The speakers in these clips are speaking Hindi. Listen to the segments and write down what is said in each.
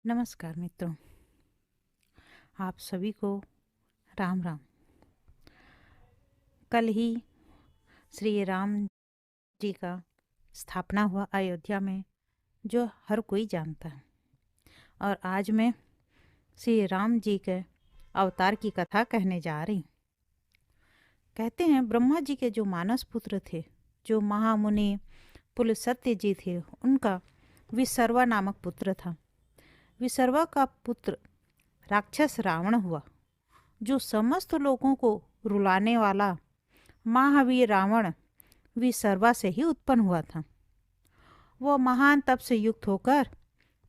नमस्कार मित्रों, आप सभी को राम राम। कल ही श्री राम जी का स्थापना हुआ अयोध्या में, जो हर कोई जानता है। और आज मैं श्री राम जी के अवतार की कथा कहने जा रही। कहते हैं ब्रह्मा जी के जो मानस पुत्र थे, जो महामुनि पुलस्त्य जी थे, उनका विसर्वा नामक पुत्र था। विसर्वा का पुत्र राक्षस रावण हुआ, जो समस्त लोगों को रुलाने वाला महावीर रावण विसर्वा से ही उत्पन्न हुआ था। वह महान तप से युक्त होकर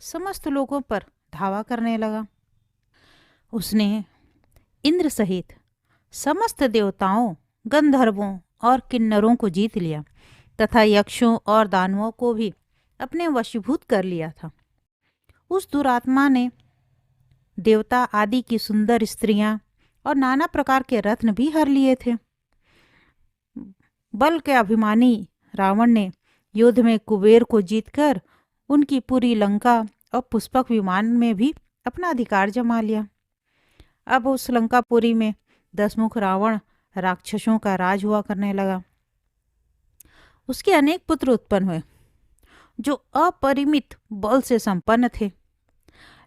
समस्त लोगों पर धावा करने लगा। उसने इंद्र सहित समस्त देवताओं, गंधर्वों और किन्नरों को जीत लिया तथा यक्षों और दानवों को भी अपने वशीभूत कर लिया था। उस दुरात्मा ने देवता आदि की सुंदर स्त्रियां और नाना प्रकार के रत्न भी हर लिए थे। बल के अभिमानी रावण ने युद्ध में कुबेर को जीतकर उनकी पूरी लंका और पुष्पक विमान में भी अपना अधिकार जमा लिया। अब उस लंकापुरी में 10 मुख रावण राक्षसों का राज हुआ करने लगा। उसके अनेक पुत्र उत्पन्न हुए, जो अपरिमित बल से संपन्न थे।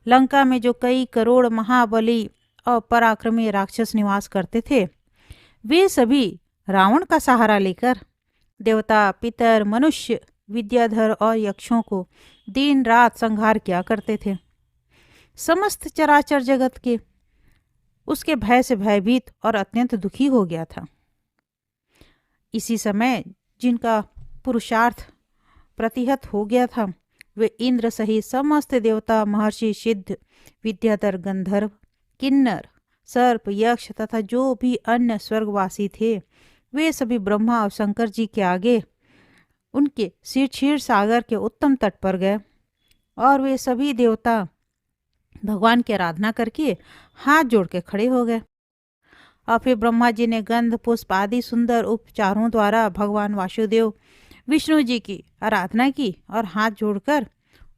लंका में जो कई करोड़ महाबली और पराक्रमी राक्षस निवास करते थे, वे सभी रावण का सहारा लेकर देवता, पितर, मनुष्य, विद्याधर और यक्षों को दिन रात संहार किया करते थे। समस्त चराचर जगत के उसके भय से भयभीत और अत्यंत दुखी हो गया था। इसी समय जिनका पुरुषार्थ प्रतिहत हो गया था, वे इंद्र सहित समस्त देवता, महर्षि, सिद्ध, विद्याधर, गंधर्व, किन्नर, सर्प, यक्ष तथा जो भी अन्य स्वर्गवासी थे, वे सभी ब्रह्मा और शंकर जी के आगे उनके क्षीर सागर के उत्तम तट पर गए। और वे सभी देवता भगवान की आराधना करके हाथ जोड़ के खड़े हो गए। और फिर ब्रह्मा जी ने गंध, पुष्प आदि सुंदर उपचारों द्वारा भगवान वासुदेव विष्णु जी की आराधना की और हाथ जोड़कर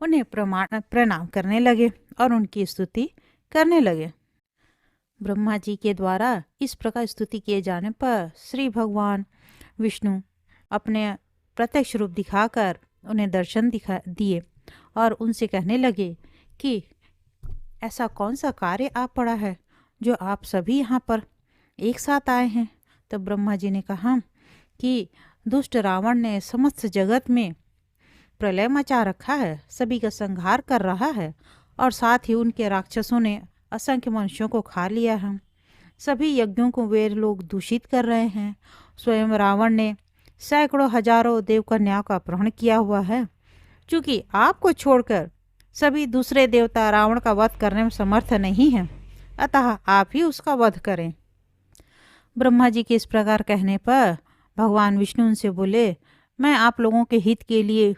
उन्हें प्रणाम करने लगे और उनकी स्तुति करने लगे। ब्रह्मा जी के द्वारा इस प्रकार स्तुति किए जाने पर श्री भगवान विष्णु अपने प्रत्यक्ष रूप दिखाकर उन्हें दर्शन दिए और उनसे कहने लगे कि ऐसा कौन सा कार्य आप पड़ा है जो आप सभी यहाँ पर एक साथ आए हैं। तो ब्रह्मा जी ने कहा कि दुष्ट रावण ने समस्त जगत में प्रलय मचा रखा है, सभी का संहार कर रहा है और साथ ही उनके राक्षसों ने असंख्य मनुष्यों को खा लिया है। सभी यज्ञों को वे लोग दूषित कर रहे हैं। स्वयं रावण ने सैकड़ों हजारों देवकन्याओं का अपहरण किया हुआ है। चूंकि आपको छोड़कर सभी दूसरे देवता रावण का वध करने में समर्थ नहीं हैं, अतः आप ही उसका वध करें। ब्रह्मा जी के इस प्रकार कहने पर भगवान विष्णु उनसे बोले, मैं आप लोगों के हित के लिए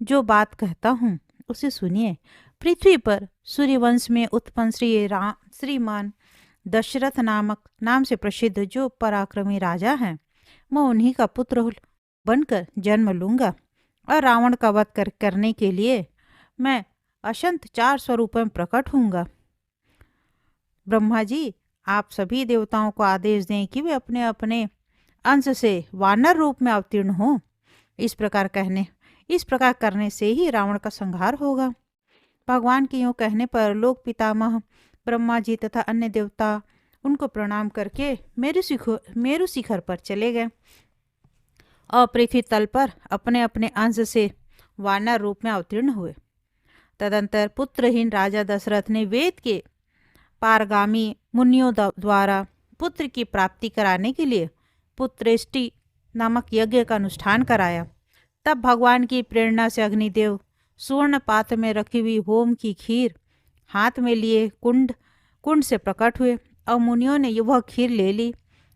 जो बात कहता हूँ उसे सुनिए। पृथ्वी पर सूर्यवंश में उत्पन्न श्रीमान दशरथ नाम से प्रसिद्ध जो पराक्रमी राजा हैं, मैं उन्हीं का पुत्र बनकर जन्म लूंगा और रावण का वध करने के लिए मैं अशंत 4 स्वरूपों में प्रकट होऊंगा। ब्रह्मा जी, आप सभी देवताओं को आदेश दें कि वे अपने अपने अंश से वानर रूप में अवतीर्ण हो। इस प्रकार करने से ही रावण का संहार होगा। भगवान के यूँ कहने पर लोक पितामह ब्रह्मा जी तथा अन्य देवता उनको प्रणाम करके मेरु शिखर पर चले गए और पृथ्वी तल पर अपने अपने अंश से वानर रूप में अवतीर्ण हुए। तदंतर पुत्रहीन राजा दशरथ ने वेद के पारगामी मुनियों द्वारा पुत्र की प्राप्ति कराने के लिए पुत्रेष्टि नामक यज्ञ का अनुष्ठान कराया। तब भगवान की प्रेरणा से अग्निदेव स्वर्ण पात्र में रखी हुई होम की खीर हाथ में लिए कुंड से प्रकट हुए और मुनियों ने वह खीर ले ली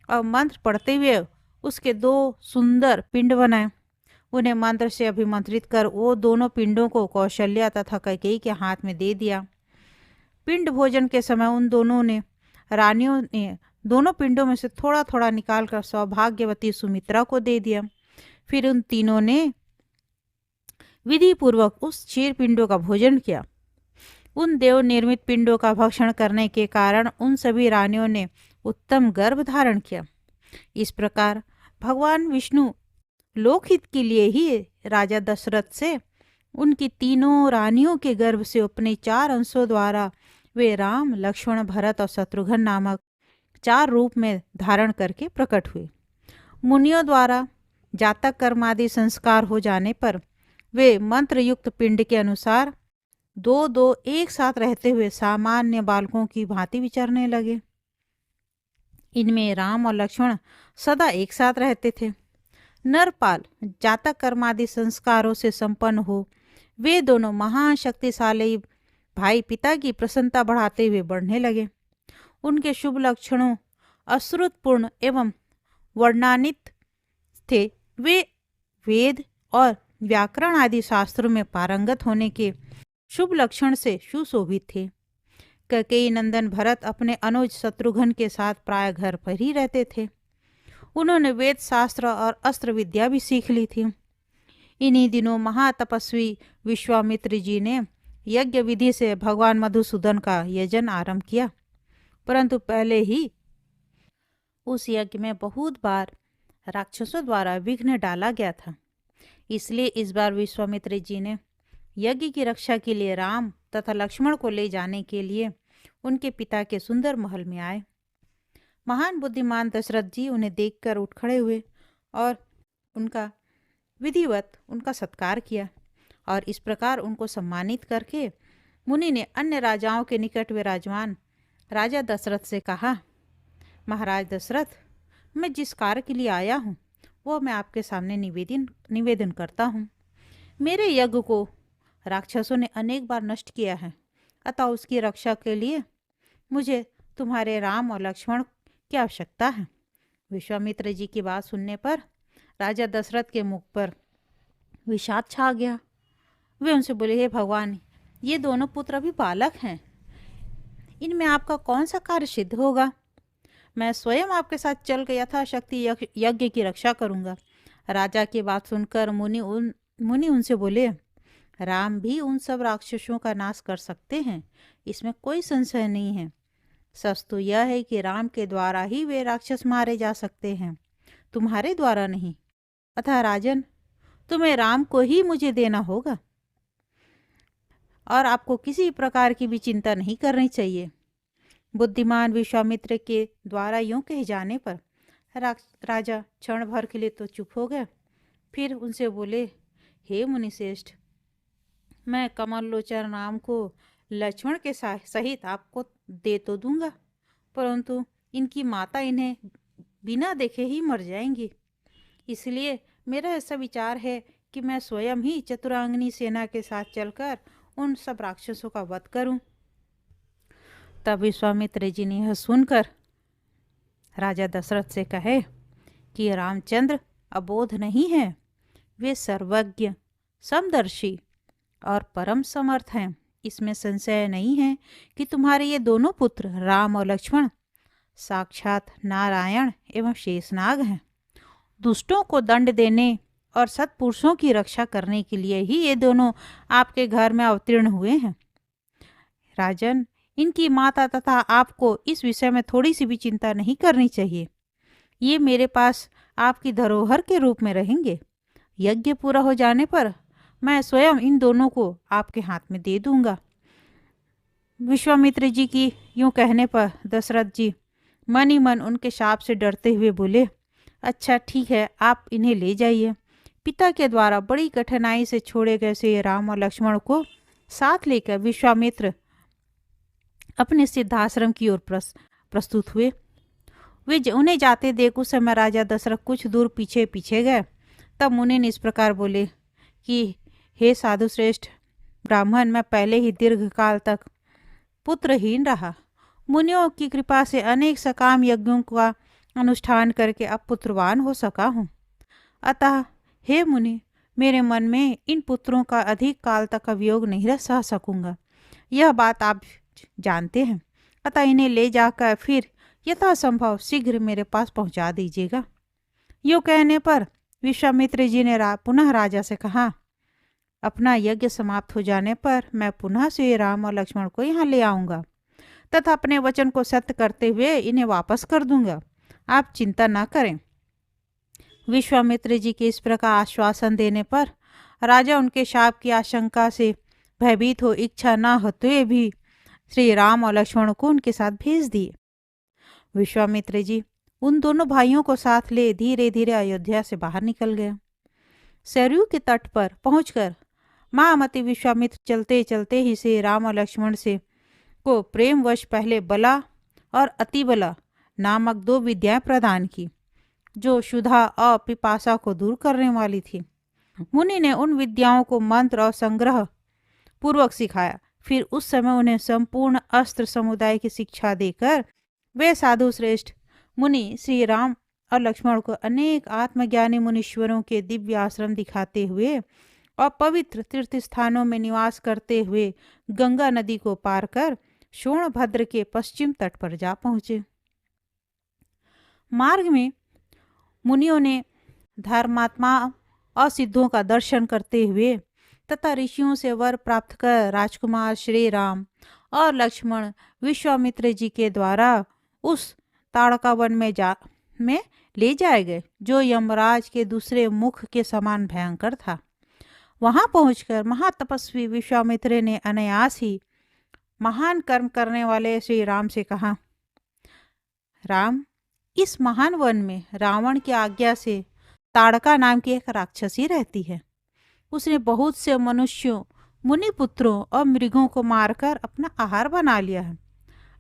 और मंत्र पढ़ते हुए उसके 2 सुंदर पिंड बनाए। उन्हें मंत्र से अभिमंत्रित कर वो दोनों पिंडों को कौशल्या तथा कैकेयी के हाथ में दे दिया। पिंड भोजन के समय उन रानियों ने दोनों पिंडों में से थोड़ा थोड़ा निकालकर सौभाग्यवती सुमित्रा को दे दिया। फिर उन तीनों ने विधि पूर्वक उस क्षीर पिंडों का भोजन किया। उन देव निर्मित पिंडों का भक्षण करने के कारण उन सभी रानियों ने उत्तम गर्भ धारण किया। इस प्रकार भगवान विष्णु लोकहित के लिए ही राजा दशरथ से उनकी तीनों रानियों के गर्भ से अपने 4 अंशों द्वारा वे राम, लक्ष्मण, भरत और शत्रुघ्न नामक 4 रूप में धारण करके प्रकट हुए। मुनियों द्वारा जातक कर्म आदि संस्कार हो जाने पर वे मंत्र युक्त पिंड के अनुसार 2-2 एक साथ रहते हुए सामान्य बालकों की भांति विचरने लगे। इनमें राम और लक्ष्मण सदा एक साथ रहते थे। नरपाल जातक कर्मादि संस्कारों से संपन्न हो वे दोनों महान शक्तिशाली भाई पिता की प्रसन्नता बढ़ाते हुए बढ़ने लगे। उनके शुभ लक्षणों अश्रुतपूर्ण एवं वर्णनान्वित थे। वे वेद और व्याकरण आदि शास्त्रों में पारंगत होने के शुभ लक्षण से सुशोभित थे। कैकेयी नंदन भरत अपने अनुज शत्रुघ्न के साथ प्राय घर पर ही रहते थे। उन्होंने वेद शास्त्र और अस्त्र विद्या भी सीख ली थी। इन्हीं दिनों महातपस्वी विश्वामित्र जी ने यज्ञ विधि से भगवान मधुसूदन का यजन आरंभ किया, परंतु पहले ही उस यज्ञ में बहुत बार राक्षसों द्वारा विघ्न डाला गया था। इसलिए इस बार विश्वामित्र जी ने यज्ञ की रक्षा के लिए राम तथा लक्ष्मण को ले जाने के लिए उनके पिता के सुंदर महल में आए। महान बुद्धिमान दशरथ जी उन्हें देखकर उठ खड़े हुए और उनका विधिवत उनका सत्कार किया और इस प्रकार उनको सम्मानित करके मुनि ने अन्य राजाओं के निकट विराजमान राजा दशरथ से कहा, महाराज दशरथ, मैं जिस कार्य के लिए आया हूँ वो मैं आपके सामने निवेदन करता हूँ। मेरे यज्ञ को राक्षसों ने अनेक बार नष्ट किया है, अतः उसकी रक्षा के लिए मुझे तुम्हारे राम और लक्ष्मण की आवश्यकता है। विश्वामित्र जी की बात सुनने पर राजा दशरथ के मुख पर विषाद छा गया। वे उनसे बोले, हे भगवान, ये दोनों पुत्र अभी बालक हैं, इनमें आपका कौन सा कार्य सिद्ध होगा? मैं स्वयं आपके साथ चल के यथाशक्ति यज्ञ की रक्षा करूंगा। राजा की बात सुनकर मुनि उनसे बोले, राम भी उन सब राक्षसों का नाश कर सकते हैं, इसमें कोई संशय नहीं है। सच तो यह है कि राम के द्वारा ही वे राक्षस मारे जा सकते हैं, तुम्हारे द्वारा नहीं। अतः राजन, तुम्हें राम को ही मुझे देना होगा और आपको किसी प्रकार की भी चिंता नहीं करनी चाहिए। बुद्धिमान विश्वामित्र के द्वारा यूं कहे जाने पर राजा क्षण भर के लिए तो चुप हो गया। फिर उनसे बोले, हे मुनिश्रेष्ठ, मैं कमल लोचन राम को लक्ष्मण के सहित आपको दे तो दूंगा, परंतु इनकी माता इन्हें बिना देखे ही मर जाएंगी। इसलिए मेरा ऐसा विचार है कि मैं स्वयं ही चतुरांगनी सेना के साथ चलकर उन सब राक्षसों का वध करूं। तब विश्वामित्र जी ने यह सुनकर राजा दशरथ से कहे कि रामचंद्र अबोध नहीं है, वे सर्वज्ञ, समदर्शी और परम समर्थ हैं। इसमें संशय नहीं है कि तुम्हारे ये दोनों पुत्र राम और लक्ष्मण साक्षात नारायण एवं शेषनाग हैं। दुष्टों को दंड देने और सत्पुरुषों की रक्षा करने के लिए ही ये दोनों आपके घर में अवतीर्ण हुए हैं। राजन, इनकी माता तथा आपको इस विषय में थोड़ी सी भी चिंता नहीं करनी चाहिए। ये मेरे पास आपकी धरोहर के रूप में रहेंगे। यज्ञ पूरा हो जाने पर मैं स्वयं इन दोनों को आपके हाथ में दे दूंगा। विश्वामित्र जी की यूं कहने पर दशरथ जी मन ही मन उनके शाप से डरते हुए बोले, अच्छा ठीक है, आप इन्हें ले जाइए। पिता के द्वारा बड़ी कठिनाई से छोड़े गए से राम और लक्ष्मण को साथ लेकर विश्वामित्र अपने सिद्धाश्रम की ओर प्रस्तुत हुए। वे उन्हें जाते देख उस समय राजा दशरथ कुछ दूर पीछे पीछे गए। तब मुनि ने इस प्रकार बोले कि हे साधु श्रेष्ठ ब्राह्मण, मैं पहले ही दीर्घ काल तक पुत्रहीन रहा। मुनियों की कृपा से अनेक सकाम यज्ञों का अनुष्ठान करके अब पुत्रवान हो सका हूँ। अतः हे मुनि, मेरे मन में इन पुत्रों का अधिक काल तक वियोग नहीं रह सह सकूँगा। यह बात आप जानते हैं, अतः इन्हें ले जाकर फिर यथासंभव शीघ्र मेरे पास पहुंचा दीजिएगा। यूँ कहने पर विश्वामित्र जी ने पुनः राजा से कहा, अपना यज्ञ समाप्त हो जाने पर मैं पुनः श्री राम और लक्ष्मण को यहाँ ले आऊँगा तथा अपने वचन को सत्य करते हुए इन्हें वापस कर दूंगा। आप चिंता ना करें। विश्वामित्र जी के इस प्रकार आश्वासन देने पर राजा उनके शाप की आशंका से भयभीत हो इच्छा न होते भी श्री राम और लक्ष्मण को उनके साथ भेज दिए। विश्वामित्र जी उन दोनों भाइयों को साथ ले धीरे धीरे अयोध्या से बाहर निकल गए। सरयू के तट पर पहुंचकर महामति विश्वामित्र चलते चलते ही श्री राम और लक्ष्मण से को प्रेमवश पहले बला और अतिबला नामक 2 विद्याएं प्रदान की, जो क्षुधा और पिपासा को दूर करने वाली थी। मुनि ने उन विद्याओं को मंत्र और संग्रह पूर्वक सिखाया। फिर उस समय उन्हें संपूर्ण अस्त्र समुदाय की शिक्षा देकर वे साधु श्रेष्ठ मुनि श्री राम और लक्ष्मण को अनेक आत्मज्ञानी मुनीश्वरों के दिव्य आश्रम दिखाते हुए और पवित्र तीर्थ स्थानों में निवास करते हुए गंगा नदी को पार कर सोनभद्र के पश्चिम तट पर जा पहुँचे। मार्ग में मुनियों ने धर्मात्मा और सिद्धों का दर्शन करते हुए तथा ऋषियों से वर प्राप्त कर राजकुमार श्री राम और लक्ष्मण विश्वामित्र जी के द्वारा उस ताड़का वन में ले जाए गए, जो यमराज के दूसरे मुख के समान भयंकर था। वहां पहुंचकर महातपस्वी विश्वामित्र ने अनायास ही महान कर्म करने वाले श्री राम से कहा, राम, इस महान वन में रावण की आज्ञा से ताड़का नाम की एक राक्षसी रहती है। उसने बहुत से मनुष्यों, मुनिपुत्रों और मृगों को मारकर अपना आहार बना लिया है,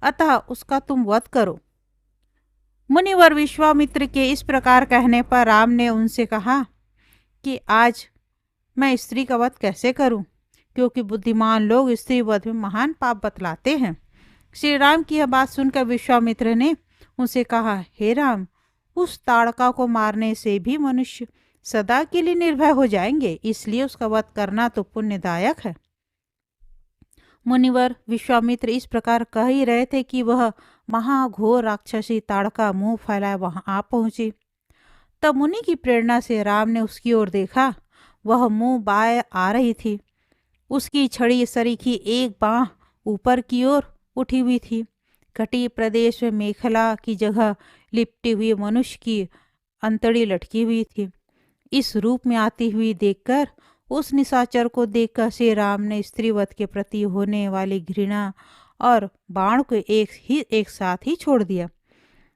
अतः उसका तुम वध करो। मुनिवर विश्वामित्र के इस प्रकार कहने पर राम ने उनसे कहा कि आज मैं स्त्री का वध कैसे करूं, क्योंकि बुद्धिमान लोग स्त्री वध में महान पाप बतलाते हैं। श्री राम की यह बात सुनकर विश्वामित्र ने उनसे कहा, हे राम, उस ताड़का को मारने से भी मनुष्य सदा के लिए निर्भय हो जाएंगे, इसलिए उसका वध करना तो पुण्यदायक है। मुनिवर विश्वामित्र इस प्रकार कह ही रहे थे कि वह महाघोर राक्षसी ताड़का मुंह फैलाए वहां आ पहुंची। तब मुनि की प्रेरणा से राम ने उसकी ओर देखा। वह मुंह बाएं आ रही थी। उसकी छड़ी सरीखी एक बांह ऊपर की ओर उठी हुई थी। घटी प्रदेश में मेखला की जगह लिपटी हुई मनुष्य की अंतड़ी लटकी हुई थी। इस रूप में आती हुई देखकर उस निशाचर को देखकर श्री राम ने स्त्रीवध के प्रति होने वाली घृणा और बाण को एक साथ ही छोड़ दिया।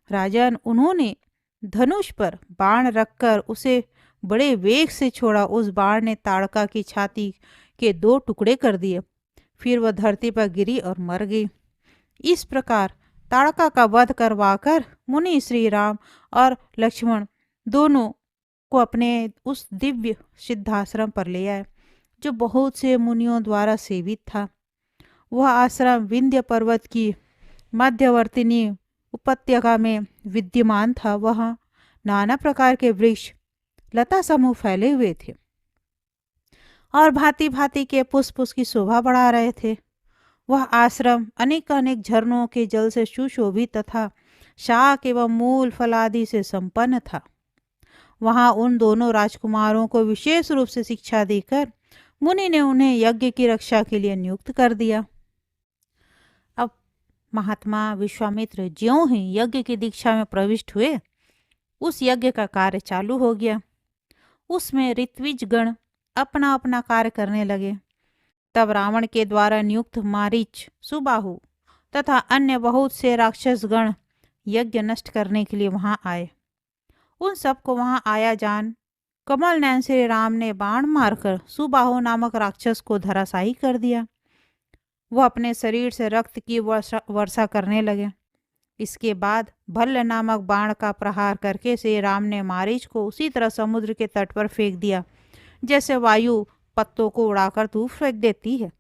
राजन, उन्होंने धनुष पर बाण रखकर उसे बड़े वेग से छोड़ा। उस बाण ने ताड़का की छाती के 2 टुकड़े कर दिए। फिर वह धरती पर गिरी और मर गई। इस प्रकार ताड़का का वध करवाकर मुनि श्री राम और लक्ष्मण दोनों को अपने उस दिव्य सिद्धाश्रम पर ले आए, जो बहुत से मुनियों द्वारा सेवित था। वह आश्रम विंध्य पर्वत की मध्यवर्तिनी उपत्यका में विद्यमान था। वहाँ नाना प्रकार के वृक्ष लता समूह फैले हुए थे और भांति भांति के पुष्प उसकी शोभा बढ़ा रहे थे। वह आश्रम अनेक अनेक झरनों के जल से सुशोभित तथा शाक एवं मूल फलादि से संपन्न था। वहां उन दोनों राजकुमारों को विशेष रूप से शिक्षा देकर मुनि ने उन्हें यज्ञ की रक्षा के लिए नियुक्त कर दिया। अब महात्मा विश्वामित्र ज्यों ही यज्ञ की दीक्षा में प्रविष्ट हुए, उस यज्ञ का कार्य चालू हो गया। उसमें ऋत्विज गण अपना अपना कार्य करने लगे। तब रावण के द्वारा नियुक्त मारीच, सुबाहु तथा अन्य बहुत से राक्षस गण यज्ञ नष्ट करने के लिए वहां आए। उन सबको वहां आया जान कमल नयन श्री राम ने बाण मारकर सुबाहु नामक राक्षस को धराशायी कर दिया। वह अपने शरीर से रक्त की वर्षा करने लगे। इसके बाद भल्ल नामक बाण का प्रहार करके श्री राम ने मारीच को उसी तरह समुद्र के तट पर फेंक दिया जैसे वायु पत्तों को उड़ाकर धूप फेंक देती है।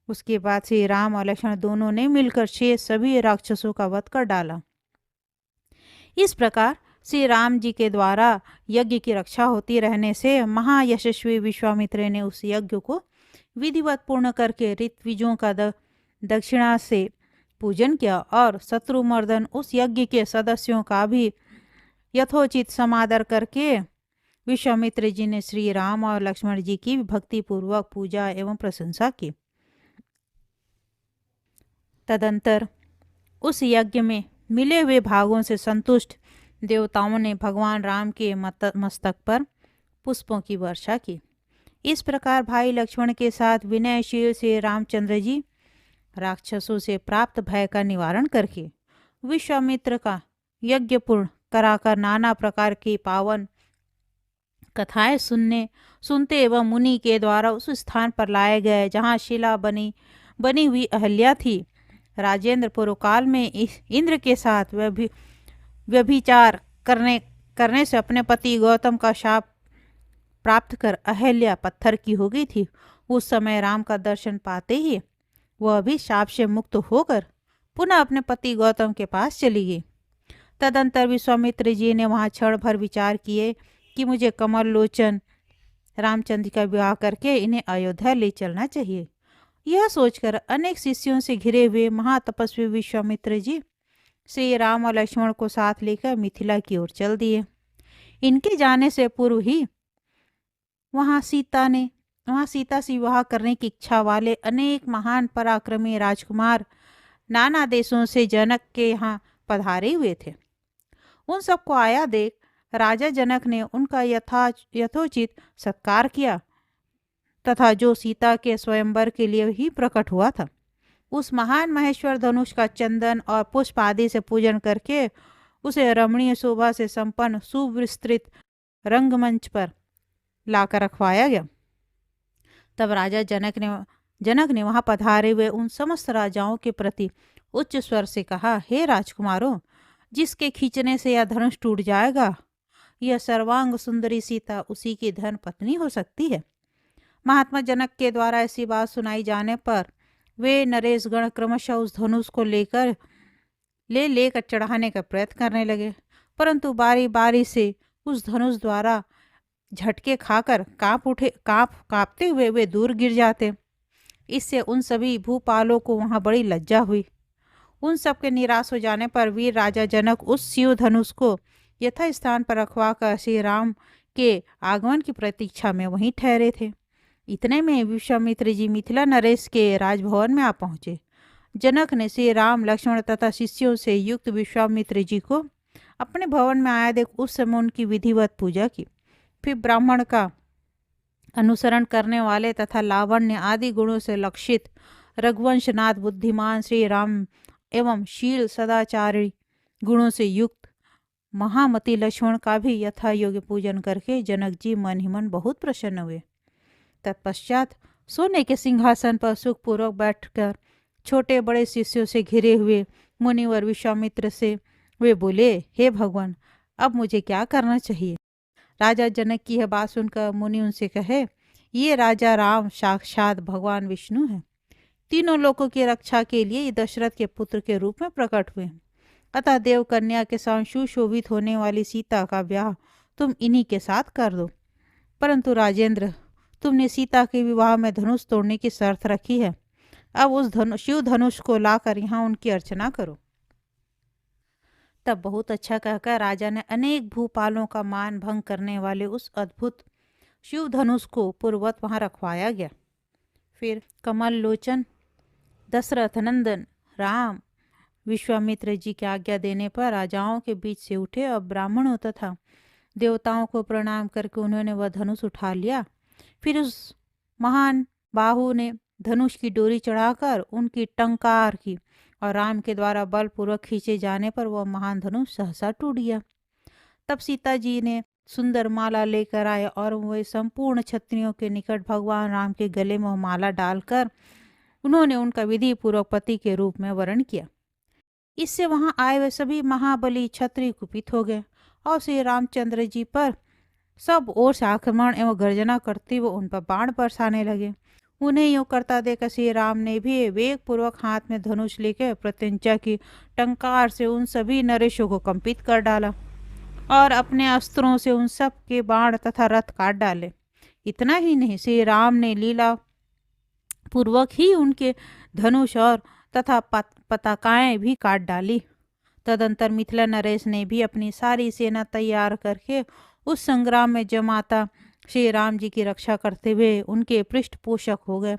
उसके बाद श्री राम और लक्ष्मण दोनों ने मिलकर शेष सभी राक्षसों का वध कर डाला। इस प्रकार श्री राम जी के द्वारा यज्ञ की रक्षा होती रहने से महायशस्वी विश्वामित्र ने उस यज्ञ को विधिवत पूर्ण करके ऋत्विजों का दक्षिणा से पूजन किया और शत्रुमर्दन उस यज्ञ के सदस्यों का भी यथोचित समादर करके विश्वामित्र जी ने श्री राम और लक्ष्मण जी की भक्तिपूर्वक पूजा एवं प्रशंसा की। तदंतर उस यज्ञ में मिले हुए भागों से संतुष्ट देवताओं ने भगवान राम के मस्तक पर पुष्पों की वर्षा की। इस प्रकार भाई लक्ष्मण के साथ विनयशील से रामचंद्र जी राक्षसों से प्राप्त भय का निवारण करके विश्वामित्र का यज्ञ पूर्ण कराकर नाना प्रकार की पावन कथाएं सुनते एवं मुनि के द्वारा उस स्थान पर लाए गए जहाँ शिला बनी हुई अहल्या थी। राजेंद्र पूर्व काल में इंद्र के साथ व्यभिचार करने से अपने पति गौतम का शाप प्राप्त कर अहल्या पत्थर की हो गई थी। उस समय राम का दर्शन पाते ही वह भी शाप से मुक्त होकर पुनः अपने पति गौतम के पास चली गई। तदंतर विश्वामित्र जी ने वहां क्षण भर विचार किए कि मुझे कमल लोचन रामचंद्र का विवाह करके इन्हें अयोध्या ले चलना चाहिए। यह सोचकर अनेक शिष्यों से घिरे हुए महातपस्वी विश्वामित्र जी श्री राम और लक्ष्मण को साथ लेकर मिथिला की ओर चल दिए। इनके जाने से पूर्व ही वहां सीता से विवाह करने की इच्छा वाले अनेक महान पराक्रमी राजकुमार नाना देशों से जनक के यहाँ पधारे हुए थे। उन सबको आया देख राजा जनक ने उनका यथोचित सत्कार किया तथा जो सीता के स्वयंवर के लिए ही प्रकट हुआ था उस महान महेश्वर धनुष का चंदन और पुष्प आदि से पूजन करके उसे रमणीय शोभा से संपन्न सुविस्तृत रंगमंच पर लाकर रखवाया गया। तब राजा जनक ने वहां पधारे हुए उन समस्त राजाओं के प्रति उच्च स्वर से कहा, हे राजकुमारों, जिसके खींचने से यह धनुष टूट जाएगा यह सर्वांग सुंदरी सीता उसी की धन पत्नी हो सकती है। महात्मा जनक के द्वारा ऐसी बात सुनाई जाने पर वे नरेश गण क्रमशः उस धनुष को लेकर चढ़ाने का प्रयत्न करने लगे, परंतु बारी बारी से उस धनुष द्वारा झटके खाकर कांपते हुए वे दूर गिर जाते। इससे उन सभी भूपालों को वहां बड़ी लज्जा हुई। उन सबके निराश हो जाने पर वीर राजा जनक उस शिव धनुष को यथा स्थान पर रखवा कर श्री राम के आगमन की प्रतीक्षा में वहीं ठहरे थे। इतने में विश्वामित्र जी मिथिला नरेश के राजभवन में आ पहुंचे। जनक ने श्री राम लक्ष्मण तथा शिष्यों से युक्त विश्वामित्र जी को अपने भवन में आया देख उस समय उनकी विधिवत पूजा की। फिर ब्राह्मण का अनुसरण करने वाले तथा लावण्य आदि गुणों से लक्षित रघुवंशनाथ बुद्धिमान श्री राम एवं शील सदाचारी गुणों से युक्त महामती लक्ष्मण का भी यथा योग्य पूजन करके जनक जी मन ही मन बहुत प्रसन्न हुए। तत्पश्चात सोने के सिंहासन पर सुखपूर्वक बैठकर छोटे बड़े शिष्यों से घिरे हुए मुनिवर विश्वामित्र से वे बोले, हे भगवान, अब मुझे क्या करना चाहिए। राजा जनक की यह बात सुनकर मुनि उनसे कहे, ये राजा राम साक्षात भगवान विष्णु हैं। तीनों लोगों की रक्षा के लिए ये दशरथ के पुत्र के रूप में प्रकट हुए। अतः देव कन्या के साथ सुशोभित होने वाली सीता का ब्याह तुम इन्हीं के साथ कर दो। परंतु राजेंद्र, तुमने सीता के विवाह में धनुष तोड़ने की शर्त रखी है। अब उस शिव धनुष को लाकर यहाँ उनकी अर्चना करो। तब बहुत अच्छा कहकर राजा ने अनेक भूपालों का मान भंग करने वाले उस अद्भुत शिव धनुष को पूर्ववत वहां रखवाया गया। फिर कमल लोचन दशरथ नंदन राम विश्वामित्र जी की आज्ञा देने पर राजाओं के बीच से उठे और ब्राह्मणों तथा देवताओं को प्रणाम करके उन्होंने वह धनुष उठा लिया। फिर उस महान बाहु ने धनुष की डोरी चढ़ाकर उनकी टंकार की और राम के द्वारा बलपूर्वक खींचे जाने पर वह महान धनुष सहसा टूट गया। तब सीता जी ने सुंदर माला लेकर आए और वह संपूर्ण क्षत्रियों के निकट भगवान राम के गले में माला डालकर उन्होंने उनका विधि पूर्वक पति के रूप में वर्ण किया। इससे वहां आए हुए सभी महाबली क्षत्रिय कुपित हो गए और श्री रामचंद्र जी पर सब ओर से आक्रमण एवं गर्जना करते हुए उन पर बाण बरसाने लगे। उन्हें यूं करता देखकर श्री राम ने भी वेग पूर्वक हाथ में धनुष लेकर प्रत्यंचा की टंकार से उन सभी नरेशों को कंपित कर डाला और अपने अस्त्रों से उन सब के बाण तथा रथ काट डाले। इतना ही नहीं, श्री राम ने लीला पूर्वक ही उनके धनुष और तथा पताकाएं भी काट डाली। तदंतर मिथिला नरेश ने भी अपनी सारी सेना तैयार करके उस संग्राम में जमाता श्री राम जी की रक्षा करते हुए उनके पृष्ठपोषक हो गए।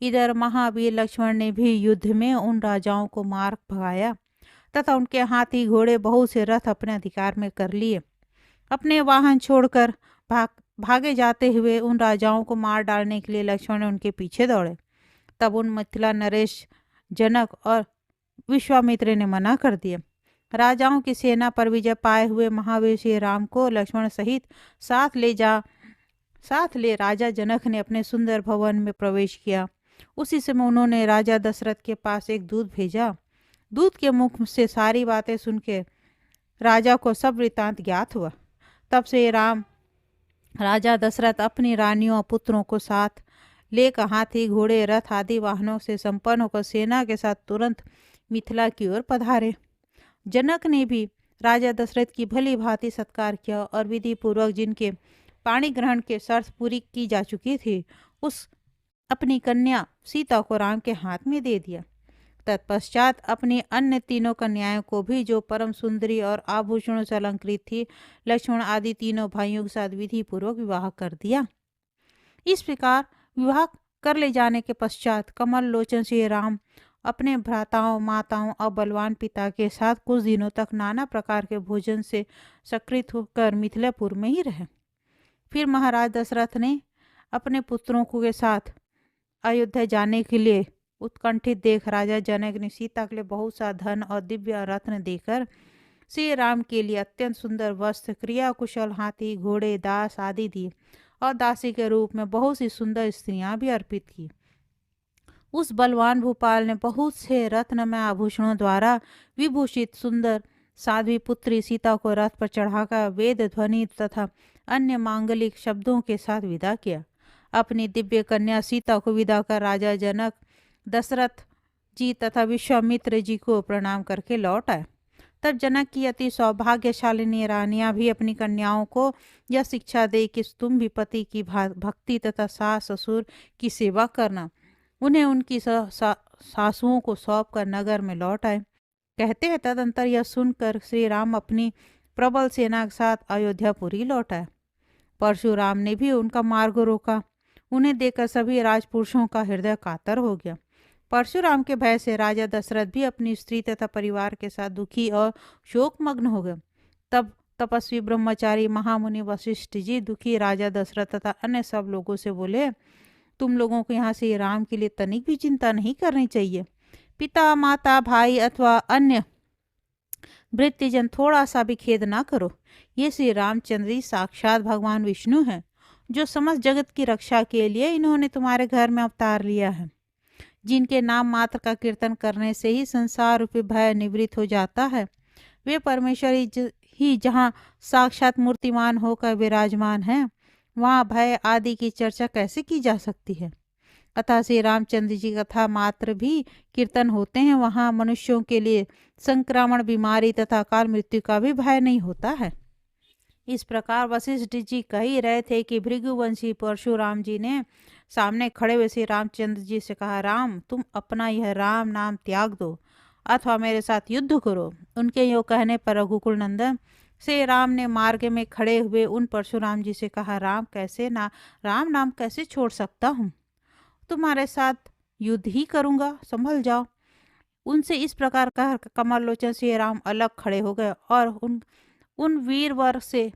इधर महावीर लक्ष्मण ने भी युद्ध में उन राजाओं को मार भगाया तथा उनके हाथी घोड़े बहुत से रथ अपने अधिकार में कर लिए। अपने वाहन छोड़कर भागे जाते हुए उन राजाओं को मार डालने के लिए लक्ष्मण ने उनके पीछे दौड़े। तब उन मिथिला नरेश, जनक और विश्वामित्र ने मना कर दिया। राजाओं की सेना पर विजय पाए हुए महावीर श्री राम को लक्ष्मण सहित साथ ले राजा जनक ने अपने सुंदर भवन में प्रवेश किया। उसी समय उन्होंने राजा दशरथ के पास एक दूत भेजा। दूत के मुख से सारी बातें सुन के राजा को सब वृत्तांत ज्ञात हुआ। तब से राजा दशरथ अपनी रानियों और पुत्रों को साथ लेकर हाथी, घोड़े, रथ आदि वाहनों से संपन्न होकर सेना के साथ तुरंत मिथिला की ओर पधारे। जनक ने भी राजा दशरथ की भली भांति सत्कार किया और विधि पूर्वक जिनके पाणी ग्रहण के शर्त पूरी की जा चुकी थी उस अपनी कन्या सीता को राम के हाथ में दे दिया। तत्पश्चात अपनी अन्य तीनों कन्याओं को भी, जो परम सुंदरी और आभूषणों से अलंकृत थी, लक्ष्मण आदि तीनों भाइयों के साथ विधि पूर्वक विवाह कर दिया। इस प्रकार विवाह कर ले जाने के पश्चात कमल लोचन श्री राम अपने भ्राताओं, माताओं और बलवान पिता के साथ कुछ दिनों तक नाना प्रकार के भोजन से सकृत होकर मिथिलापुर में ही रहे। फिर महाराज दशरथ ने अपने पुत्रों के साथ अयोध्या जाने के लिए उत्कंठित देख राजा जनक ने सीता के लिए बहुत सा धन और दिव्य रत्न देकर श्री राम के लिए अत्यंत सुंदर वस्त्र, क्रिया कुशल हाथी, घोड़े, दास आदि दिए और दासी के रूप में बहुत सी सुंदर स्त्रियां भी अर्पित की। उस बलवान भूपाल ने बहुत से रत्नमय आभूषणों द्वारा विभूषित सुंदर साध्वी पुत्री सीता को रथ पर चढ़ाकर वेद ध्वनि तथा अन्य मांगलिक शब्दों के साथ विदा किया। अपनी दिव्य कन्या सीता को विदा कर राजा जनक, दशरथ जी तथा विश्वामित्र जी को प्रणाम करके लौट आए। तब जनक की अति सौभाग्यशालिनी रानियां भी अपनी कन्याओं को यह शिक्षा दे कि तुम भी पति की भक्ति तथा सास ससुर की सेवा करना। उन्हें उनकी सासुओं को सौंप कर नगर में लौट आए। कहते हैं तदंतर यह सुनकर श्री राम अपनी प्रबल सेना के साथ अयोध्यापुरी लौट आए। परशुराम ने भी उनका मार्ग रोका। उन्हें देखकर सभी राजपुरुषों का हृदय कातर हो गया। परशुराम के भय से राजा दशरथ भी अपनी स्त्री तथा परिवार के साथ दुखी और शोकमग्न हो गए। तब तपस्वी ब्रह्मचारी महामुनि वशिष्ठ जी दुखी राजा दशरथ तथा अन्य सब लोगों से बोले, तुम लोगों को यहाँ से राम के लिए तनिक भी चिंता नहीं करनी चाहिए। पिता, माता, भाई अथवा अन्य भृत्यजन थोड़ा सा भी खेद ना करो। ये श्री रामचंद्र जी साक्षात भगवान विष्णु हैं, जो समस्त जगत की रक्षा के लिए इन्होंने तुम्हारे घर में अवतार लिया है। जिनके नाम मात्र का कीर्तन करने से ही संसार रूपी भय निवृत्त हो जाता है, वे परमेश्वर ही जहाँ साक्षात मूर्तिमान होकर विराजमान हैं, वहाँ भय आदि की चर्चा कैसे की जा सकती है। अतः श्री रामचंद्र जी कथा मात्र भी कीर्तन होते हैं, वहाँ मनुष्यों के लिए संक्रमण, बीमारी तथा अकाल मृत्यु का भी भय नहीं होता है। इस प्रकार वशिष्ठ जी कह ही रहे थे कि भृगुवंशी परशुराम जी ने सामने खड़े हुए श्री रामचंद्र जी से कहा, राम, तुम अपना यह राम नाम त्याग दो अथवा मेरे साथ युद्ध करो। उनके यो कहने पर रघुकुल नंदन श्री राम ने मार्ग में खड़े हुए उन परशुराम जी से कहा, राम नाम कैसे छोड़ सकता हूँ? तुम्हारे साथ युद्ध ही करूँगा, संभल जाओ। उनसे इस प्रकार कह कमल लोचन श्री राम अलग खड़े हो गए और उन वीरवर से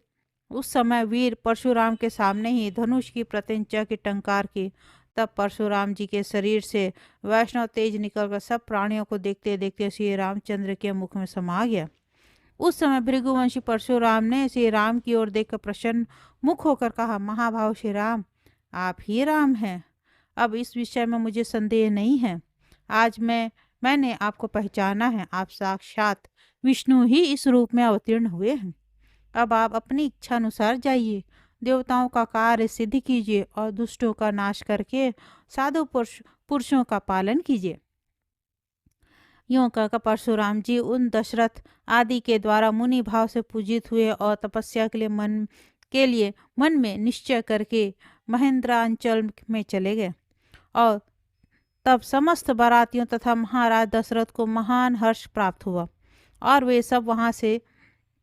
उस समय वीर परशुराम के सामने ही धनुष की प्रत्यंचा की टंकार की। तब परशुराम जी के शरीर से वैष्णव तेज निकलकर सब प्राणियों को देखते देखते श्री रामचंद्र के मुख में समा गया। उस समय भृगुवंशी परशुराम ने श्री राम की ओर देखकर प्रसन्न मुख होकर कहा, महाभाव श्री राम, आप ही राम हैं। अब इस विषय में मुझे संदेह नहीं है। आज मैंने आपको पहचाना है। आप साक्षात विष्णु ही इस रूप में अवतीर्ण हुए हैं। अब आप अपनी इच्छा अनुसार जाइए, देवताओं का कार्य सिद्ध कीजिए और दुष्टों का नाश करके साधु पुरुषों का पालन कीजिए। यूं कहकर परशुराम जी उन दशरथ आदि के द्वारा मुनि भाव से पूजित हुए और तपस्या के लिए मन में निश्चय करके महेंद्रांचल में चले गए। और तब समस्त बारातियों तथा महाराज दशरथ को महान हर्ष प्राप्त हुआ और वे सब वहां से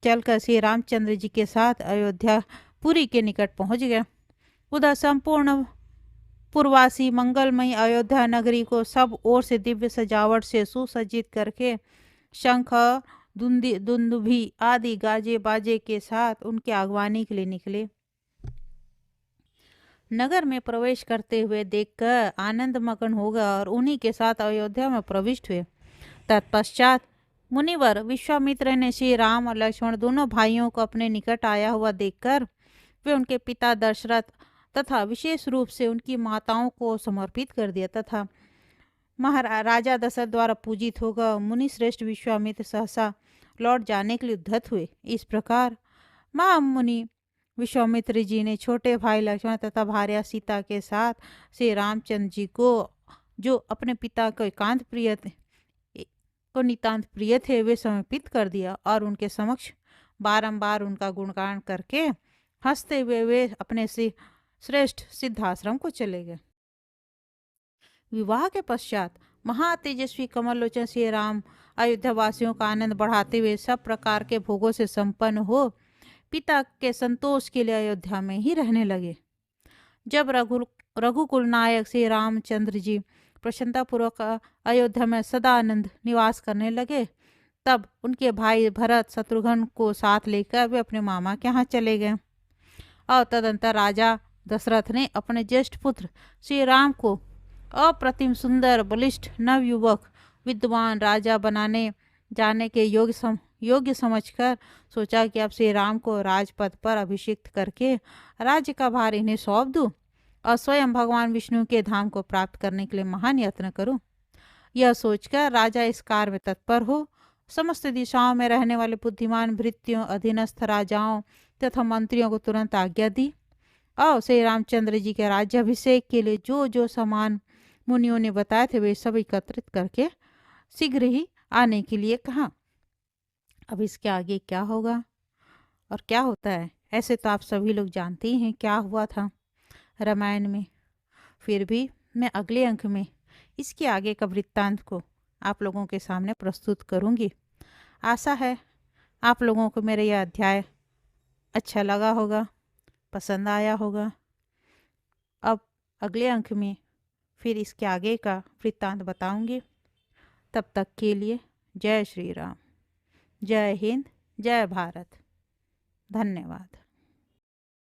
चलकर श्री रामचंद्र जी के साथ अयोध्या पुरी के निकट पहुंच गया। उधर संपूर्ण पूर्वासी मंगलमयी अयोध्या नगरी को सब ओर से दिव्य सजावट से सुसज्जित करके शंख, दुंदुभी आदि गाजे बाजे के साथ उनके अगवानी के लिए निकले। नगर में प्रवेश करते हुए देखकर आनंद मगन हो गया और उन्हीं के साथ अयोध्या में प्रविष्ट हुए। तत्पश्चात मुनिवर विश्वामित्र ने श्री राम और लक्ष्मण दोनों भाइयों को अपने निकट आया हुआ देखकर वे उनके पिता दशरथ तथा विशेष रूप से उनकी माताओं को समर्पित कर दिया तथा महाराजा दशरथ द्वारा पूजित होगा मुनि श्रेष्ठ विश्वामित्र सहसा लौट जाने के लिए उद्धत हुए। इस प्रकार महामुनि विश्वामित्र जी ने छोटे भाई लक्ष्मण तथा भार्या सीता के साथ श्री रामचंद्र जी को, जो अपने पिता को नितांत प्रिय थे, वे समर्पित कर दिया और उनके समक्ष बारंबार उनका गुणगान करके हंसते हुए वे अपने श्रेष्ठ सिद्धाश्रम को चले गए। विवाह के पश्चात महातेजस्वी कमल लोचन श्री राम अयोध्या वासियों का आनंद बढ़ाते हुए सब प्रकार के भोगों से संपन्न हो पिता के संतोष के लिए अयोध्या में ही रहने लगे। जब रघुकुल नायक श्री रामचंद्र जी प्रसन्नतापूर्वक अयोध्या में सदानंद निवास करने लगे, तब उनके भाई भरत शत्रुघ्न को साथ लेकर वे अपने मामा के यहाँ चले गए और तदंतर राजा दशरथ ने अपने ज्येष्ठ पुत्र श्री राम को अप्रतिम सुंदर बलिष्ठ नवयुवक विद्वान राजा बनाने जाने के योग्य समझकर सोचा कि अब श्री राम को राजपद पर अभिषिक्त करके राज्य का भार इन्हें सौंप दूं और स्वयं भगवान विष्णु के धाम को प्राप्त करने के लिए महान यत्न करूं। यह सोचकर राजा इस कार्य में तत्पर हो समस्त दिशाओं में रहने वाले बुद्धिमान भृत्यों, अधीनस्थ राजाओं तथा मंत्रियों को तुरंत आज्ञा दी और श्री रामचंद्र जी के राज्याभिषेक के लिए जो जो सामान मुनियों ने बताए थे वे सब एकत्रित करके शीघ्र ही आने के लिए कहा। अब इसके आगे क्या होगा और क्या होता है, ऐसे तो आप सभी लोग जानते ही हैं क्या हुआ था रामायण में। फिर भी मैं अगले अंक में इसके आगे का वृत्तांत को आप लोगों के सामने प्रस्तुत करूंगी। आशा है आप लोगों को मेरा यह अध्याय अच्छा लगा होगा, पसंद आया होगा। अब अगले अंक में फिर इसके आगे का वृत्तांत बताऊंगी। तब तक के लिए जय श्री राम, जय हिंद, जय भारत। धन्यवाद।